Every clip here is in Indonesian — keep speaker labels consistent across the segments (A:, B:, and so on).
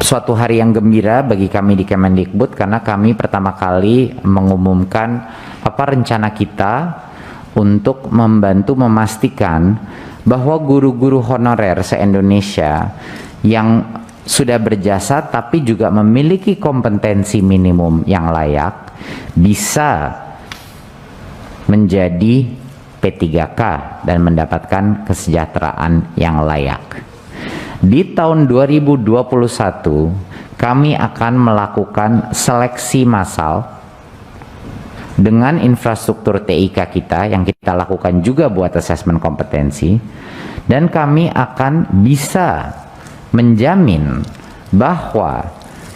A: suatu hari yang gembira bagi kami di Kemendikbud karena kami pertama kali mengumumkan apa rencana kita untuk membantu memastikan bahwa guru-guru honorer se-Indonesia yang sudah berjasa tapi juga memiliki kompetensi minimum yang layak bisa menjadi P3K dan mendapatkan kesejahteraan yang layak. Di tahun 2021 kami akan melakukan seleksi massal dengan infrastruktur TIK kita yang kita lakukan juga buat asesmen kompetensi, dan kami akan bisa menjamin bahwa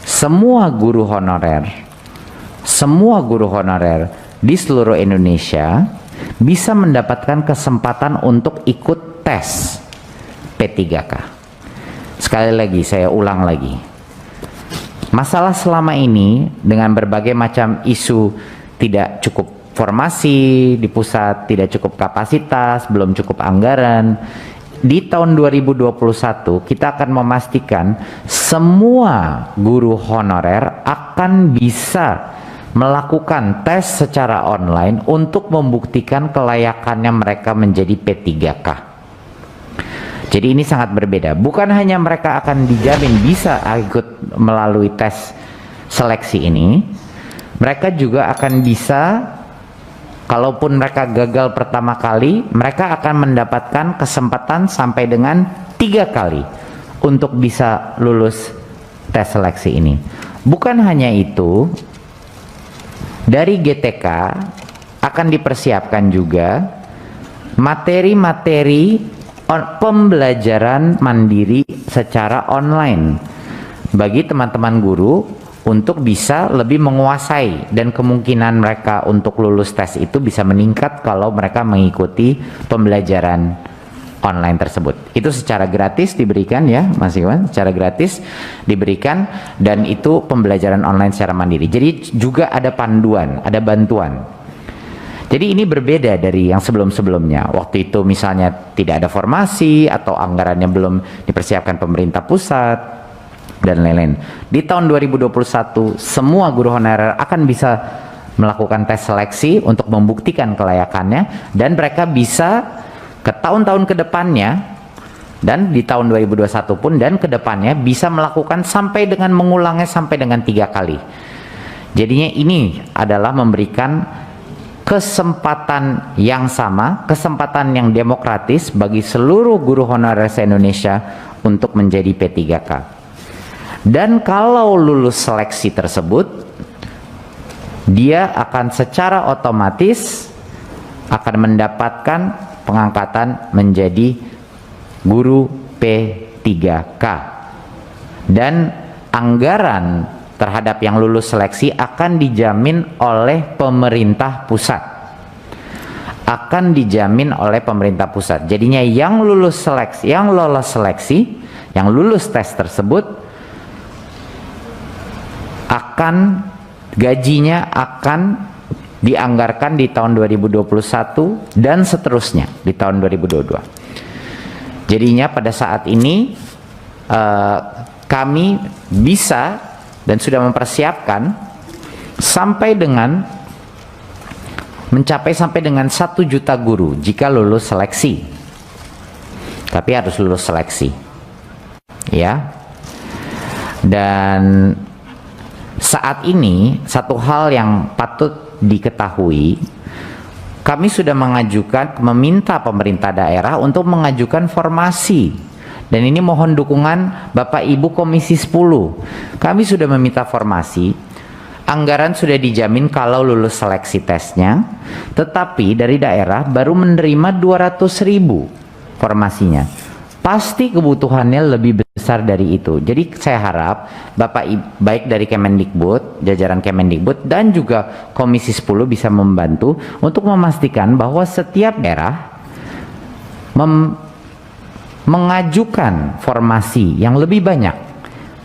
A: semua guru honorer di seluruh Indonesia bisa mendapatkan kesempatan untuk ikut tes P3K. Sekali lagi, saya ulang lagi. Masalah selama ini dengan berbagai macam isu tidak cukup formasi di pusat, tidak cukup kapasitas, belum cukup anggaran. Di tahun 2021 kita akan memastikan semua guru honorer akan bisa melakukan tes secara online untuk membuktikan kelayakannya mereka menjadi P3K. Jadi ini sangat berbeda. Bukan hanya mereka akan dijamin bisa ikut melalui tes seleksi ini, mereka juga akan bisa, kalaupun mereka gagal pertama kali, mereka akan mendapatkan kesempatan sampai dengan 3 kali untuk bisa lulus tes seleksi ini. Bukan hanya itu, dari GTK akan dipersiapkan juga materi-materi pembelajaran mandiri secara online bagi teman-teman guru untuk bisa lebih menguasai, dan kemungkinan mereka untuk lulus tes itu bisa meningkat kalau mereka mengikuti pembelajaran online tersebut. Itu secara gratis diberikan ya Mas Iwan, secara gratis diberikan, dan itu pembelajaran online secara mandiri. Jadi juga ada panduan, ada bantuan. Jadi ini berbeda dari yang sebelum-sebelumnya. Waktu itu misalnya tidak ada formasi atau anggarannya belum dipersiapkan pemerintah pusat dan lain-lain. Di tahun 2021 semua guru honorer akan bisa melakukan tes seleksi untuk membuktikan kelayakannya, dan mereka bisa ke tahun-tahun ke depannya, dan di tahun 2021 pun dan ke depannya bisa melakukan sampai dengan mengulangnya sampai dengan 3 kali. Jadinya ini adalah memberikan kesempatan yang sama, kesempatan yang demokratis bagi seluruh guru honorer se-Indonesia untuk menjadi P3K. Dan kalau lulus seleksi tersebut, dia akan secara otomatis akan mendapatkan pengangkatan menjadi guru P3K. Dan anggaran terhadap yang lulus seleksi akan dijamin oleh pemerintah pusat. Akan dijamin oleh pemerintah pusat. Jadinya yang lulus seleksi, yang lolos seleksi, yang lulus tes tersebut akan gajinya akan dianggarkan di tahun 2021 dan seterusnya di tahun 2022. Jadinya pada saat ini kami bisa dan sudah mempersiapkan sampai dengan mencapai sampai dengan 1 juta guru jika lulus seleksi. Tapi harus lulus seleksi. Ya. Dan saat ini satu hal yang patut diketahui, kami sudah meminta pemerintah daerah untuk mengajukan formasi. Dan ini mohon dukungan Bapak Ibu Komisi 10. Kami sudah meminta formasi. Anggaran sudah dijamin kalau lulus seleksi tesnya. Tetapi dari daerah baru menerima 200.000 formasinya. Pasti kebutuhannya lebih besar dari itu. Jadi saya harap Bapak Ibu, baik dari Kemendikbud, jajaran Kemendikbud, dan juga Komisi 10 bisa membantu untuk memastikan bahwa setiap daerah mengajukan formasi yang lebih banyak,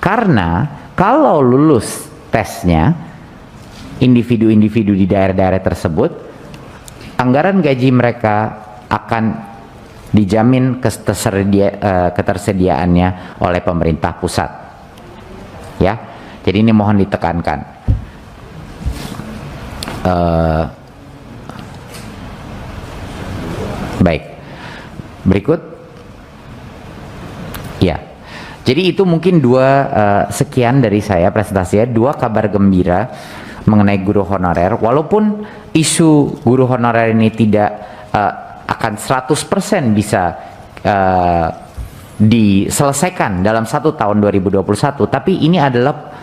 A: karena kalau lulus tesnya individu-individu di daerah-daerah tersebut, anggaran gaji mereka akan dijamin ketersediaannya oleh pemerintah pusat. ya. Jadi ini mohon ditekankan. Baik, berikut ya. Jadi itu mungkin sekian dari saya presentasinya, 2 kabar gembira mengenai guru honorer. Walaupun isu guru honorer ini tidak akan 100% bisa diselesaikan dalam 1 tahun 2021, tapi ini adalah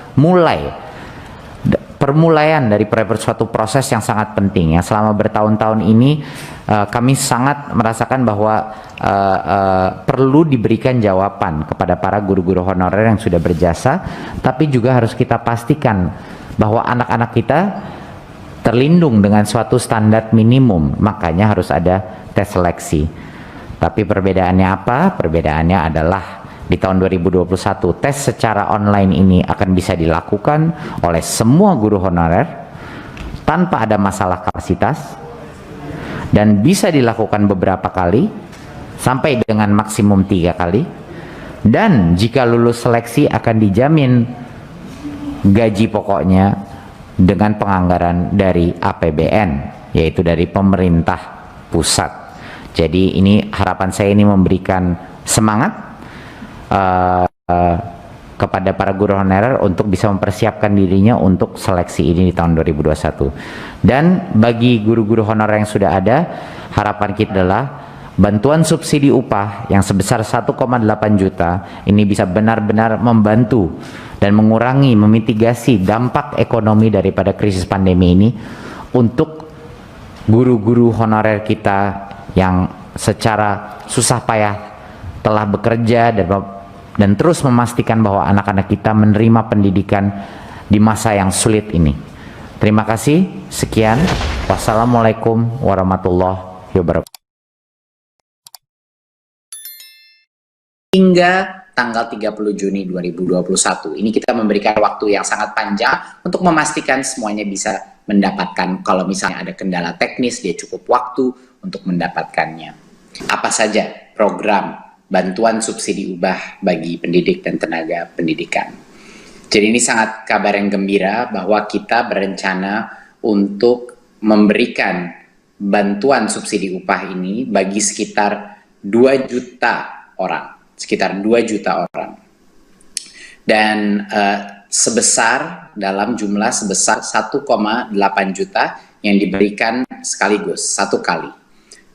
A: permulaian dari suatu proses yang sangat penting ya. Selama bertahun-tahun ini kami sangat merasakan bahwa perlu diberikan jawaban kepada para guru-guru honorer yang sudah berjasa, tapi juga harus kita pastikan bahwa anak-anak kita terlindung dengan suatu standar minimum, makanya harus ada tes seleksi. Tapi perbedaannya apa? Perbedaannya adalah di tahun 2021 tes secara online ini akan bisa dilakukan oleh semua guru honorer tanpa ada masalah kapasitas, dan bisa dilakukan beberapa kali sampai dengan maksimum 3 kali, dan jika lulus seleksi akan dijamin gaji pokoknya dengan penganggaran dari APBN, yaitu dari pemerintah pusat. Jadi ini harapan saya ini memberikan semangat kepada para guru honorer untuk bisa mempersiapkan dirinya untuk seleksi ini di tahun 2021. Dan bagi guru-guru honorer yang sudah ada, harapan kita adalah bantuan subsidi upah yang sebesar 1,8 juta ini bisa benar-benar membantu dan mengurangi, memitigasi dampak ekonomi daripada krisis pandemi ini untuk guru-guru honorer kita yang secara susah payah telah bekerja dan terus memastikan bahwa anak-anak kita menerima pendidikan di masa yang sulit ini. Terima kasih. Sekian. Wassalamualaikum warahmatullahi wabarakatuh.
B: Hingga tanggal 30 Juni 2021. Ini kita memberikan waktu yang sangat panjang untuk memastikan semuanya bisa mendapatkan. Kalau misalnya ada kendala teknis, dia cukup waktu untuk mendapatkannya. Apa saja program bantuan subsidi upah bagi pendidik dan tenaga pendidikan. Jadi ini sangat kabar yang gembira bahwa kita berencana untuk memberikan bantuan subsidi upah ini bagi sekitar 2 juta orang. Sekitar 2 juta orang. Dan sebesar dalam jumlah sebesar 1,8 juta yang diberikan sekaligus, 1 kali.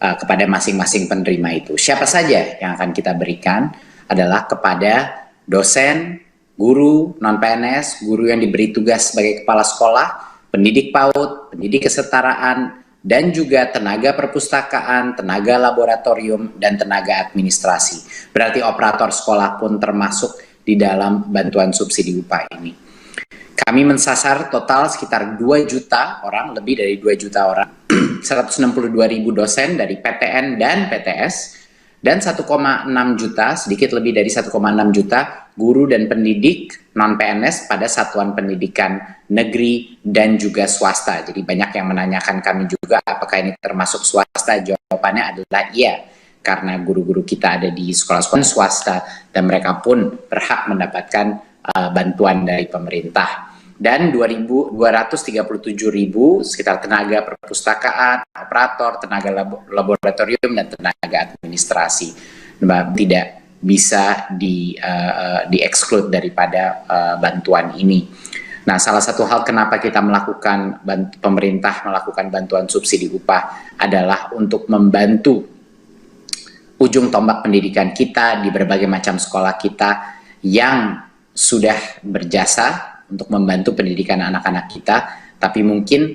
B: Kepada masing-masing penerima itu. Siapa saja yang akan kita berikan adalah kepada dosen, guru, non-PNS, guru yang diberi tugas sebagai kepala sekolah, pendidik PAUD, pendidik kesetaraan, dan juga tenaga perpustakaan, tenaga laboratorium, dan tenaga administrasi. Berarti operator sekolah pun termasuk di dalam bantuan subsidi upah ini. Kami mensasar total sekitar 2 juta orang, lebih dari 2 juta orang, 162.000 dosen dari PTN dan PTS, dan 1,6 juta, sedikit lebih dari 1,6 juta guru dan pendidik non-PNS pada satuan pendidikan negeri dan juga swasta. Jadi banyak yang menanyakan kami juga apakah ini termasuk swasta. Jawabannya adalah iya, karena guru-guru kita ada di sekolah-sekolah swasta dan mereka pun berhak mendapatkan bantuan dari pemerintah. Dan 237.000 sekitar tenaga perpustakaan, operator, tenaga laboratorium, dan tenaga administrasi tidak bisa di-exclude daripada bantuan ini. Nah, salah satu hal kenapa kita melakukan, pemerintah melakukan bantuan subsidi upah adalah untuk membantu ujung tombak pendidikan kita di berbagai macam sekolah kita yang sudah berjasa untuk membantu pendidikan anak-anak kita, tapi mungkin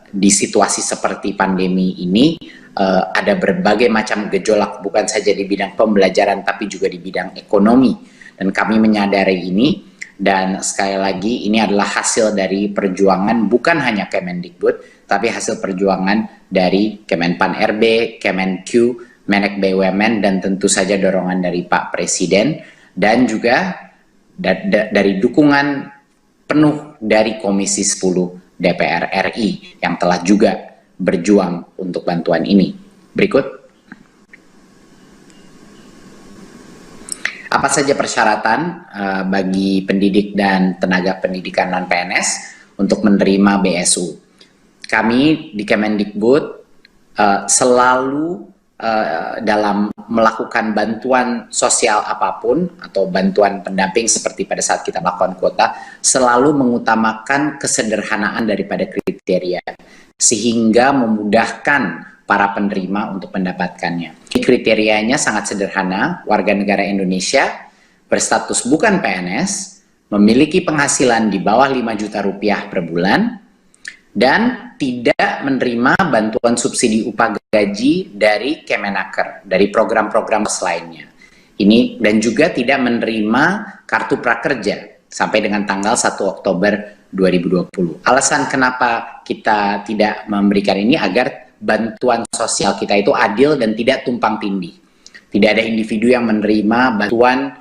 B: di situasi seperti pandemi ini ada berbagai macam gejolak, bukan saja di bidang pembelajaran tapi juga di bidang ekonomi, dan kami menyadari ini. Dan sekali lagi ini adalah hasil dari perjuangan bukan hanya Kemendikbud, tapi hasil perjuangan dari Kemenpan RB, Kemenq, Menek BUMN, dan tentu saja dorongan dari Pak Presiden, dan juga dari dukungan penuh dari Komisi 10 DPR RI yang telah juga berjuang untuk bantuan ini. Berikut. Apa saja persyaratan bagi pendidik dan tenaga pendidikan non-PNS untuk menerima BSU? Kami di Kemendikbud selalu dalam melakukan bantuan sosial apapun atau bantuan pendamping seperti pada saat kita melakukan kuota, selalu mengutamakan kesederhanaan daripada kriteria sehingga memudahkan para penerima untuk mendapatkannya. Kriterianya sangat sederhana: warga negara Indonesia, berstatus bukan PNS, memiliki penghasilan di bawah 5 juta rupiah per bulan, dan tidak menerima bantuan subsidi upah gaji dari Kemenaker, dari program-program lainnya. Ini dan juga tidak menerima kartu prakerja sampai dengan tanggal 1 Oktober 2020. Alasan kenapa kita tidak memberikan ini agar bantuan sosial kita itu adil dan tidak tumpang tindih. Tidak ada individu yang menerima bantuan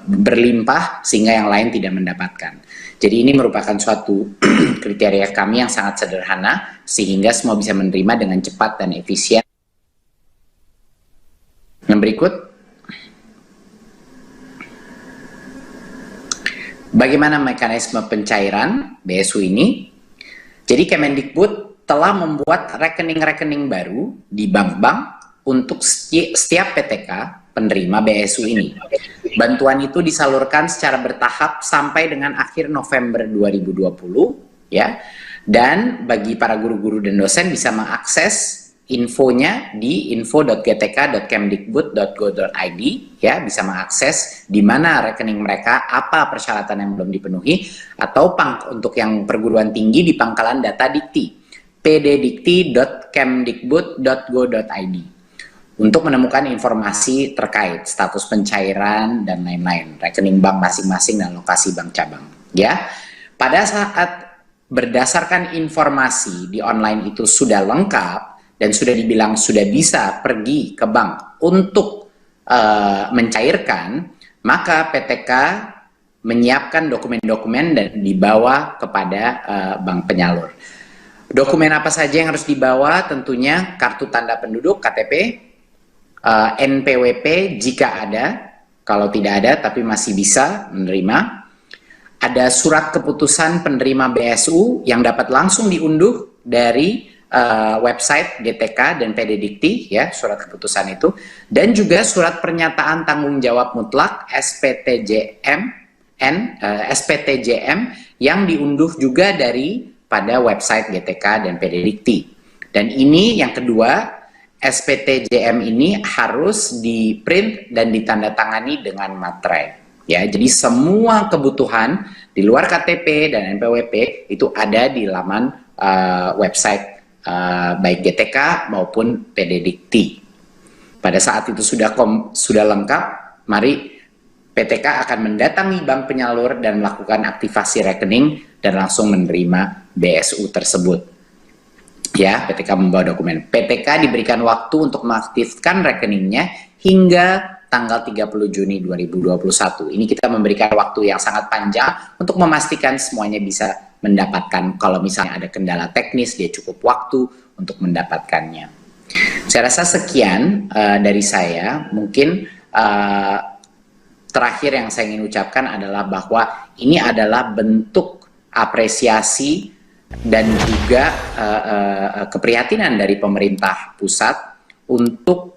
B: berlimpah sehingga yang lain tidak mendapatkan. Jadi ini merupakan suatu kriteria kami yang sangat sederhana sehingga semua bisa menerima dengan cepat dan efisien. Yang berikut, bagaimana mekanisme pencairan BSU ini? Jadi Kemendikbud telah membuat rekening-rekening baru di bank-bank untuk setiap PTK penerima BSU ini. Bantuan itu disalurkan secara bertahap sampai dengan akhir November 2020, ya. Dan bagi para guru-guru dan dosen bisa mengakses infonya di info.gtk.kemdikbud.go.id, ya, bisa mengakses di mana rekening mereka, apa persyaratan yang belum dipenuhi, atau untuk yang perguruan tinggi di pangkalan data Dikti, pddikti.kemdikbud.go.id, untuk menemukan informasi terkait status pencairan dan lain-lain, rekening bank masing-masing dan lokasi bank cabang. Ya, pada saat berdasarkan informasi di online itu sudah lengkap dan sudah dibilang sudah bisa pergi ke bank untuk mencairkan, maka PTK menyiapkan dokumen-dokumen dan dibawa kepada bank penyalur. Dokumen apa saja yang harus dibawa? Tentunya kartu tanda penduduk (KTP), NPWP jika ada, kalau tidak ada tapi masih bisa menerima. Ada surat keputusan penerima BSU yang dapat langsung diunduh dari website GTK dan PD Dikti, ya, surat keputusan itu, dan juga surat pernyataan tanggung jawab mutlak SPTJM yang diunduh juga dari pada website GTK dan PD Dikti. Dan ini yang kedua, SPTJM ini harus di-print dan ditandatangani dengan materai. Ya, jadi semua kebutuhan di luar KTP dan NPWP itu ada di laman website baik GTK maupun PD Dikti. Pada saat itu sudah lengkap, mari PTK akan mendatangi bank penyalur dan melakukan aktivasi rekening dan langsung menerima BSU tersebut. Ya, PTK membawa dokumen. PTK diberikan waktu untuk mengaktifkan rekeningnya hingga tanggal 30 Juni 2021. Ini kita memberikan waktu yang sangat panjang untuk memastikan semuanya bisa mendapatkan. Kalau misalnya ada kendala teknis, dia cukup waktu untuk mendapatkannya. Saya rasa sekian dari saya. Mungkin terakhir yang saya ingin ucapkan adalah bahwa ini adalah bentuk apresiasi dan juga keprihatinan dari pemerintah pusat untuk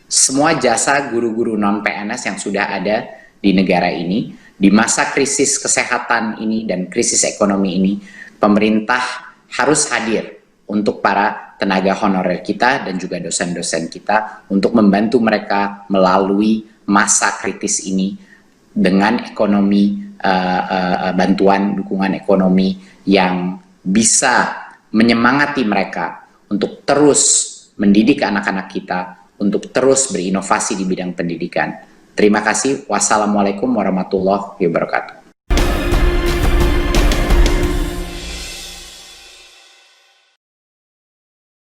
B: semua jasa guru-guru non-PNS yang sudah ada di negara ini. Di masa krisis kesehatan ini dan krisis ekonomi ini, pemerintah harus hadir untuk para tenaga honorer kita dan juga dosen-dosen kita untuk membantu mereka melalui masa kritis ini dengan ekonomi, bantuan dukungan ekonomi yang bisa menyemangati mereka untuk terus mendidik anak-anak kita, untuk terus berinovasi di bidang pendidikan. Terima kasih. Wassalamualaikum warahmatullahi wabarakatuh.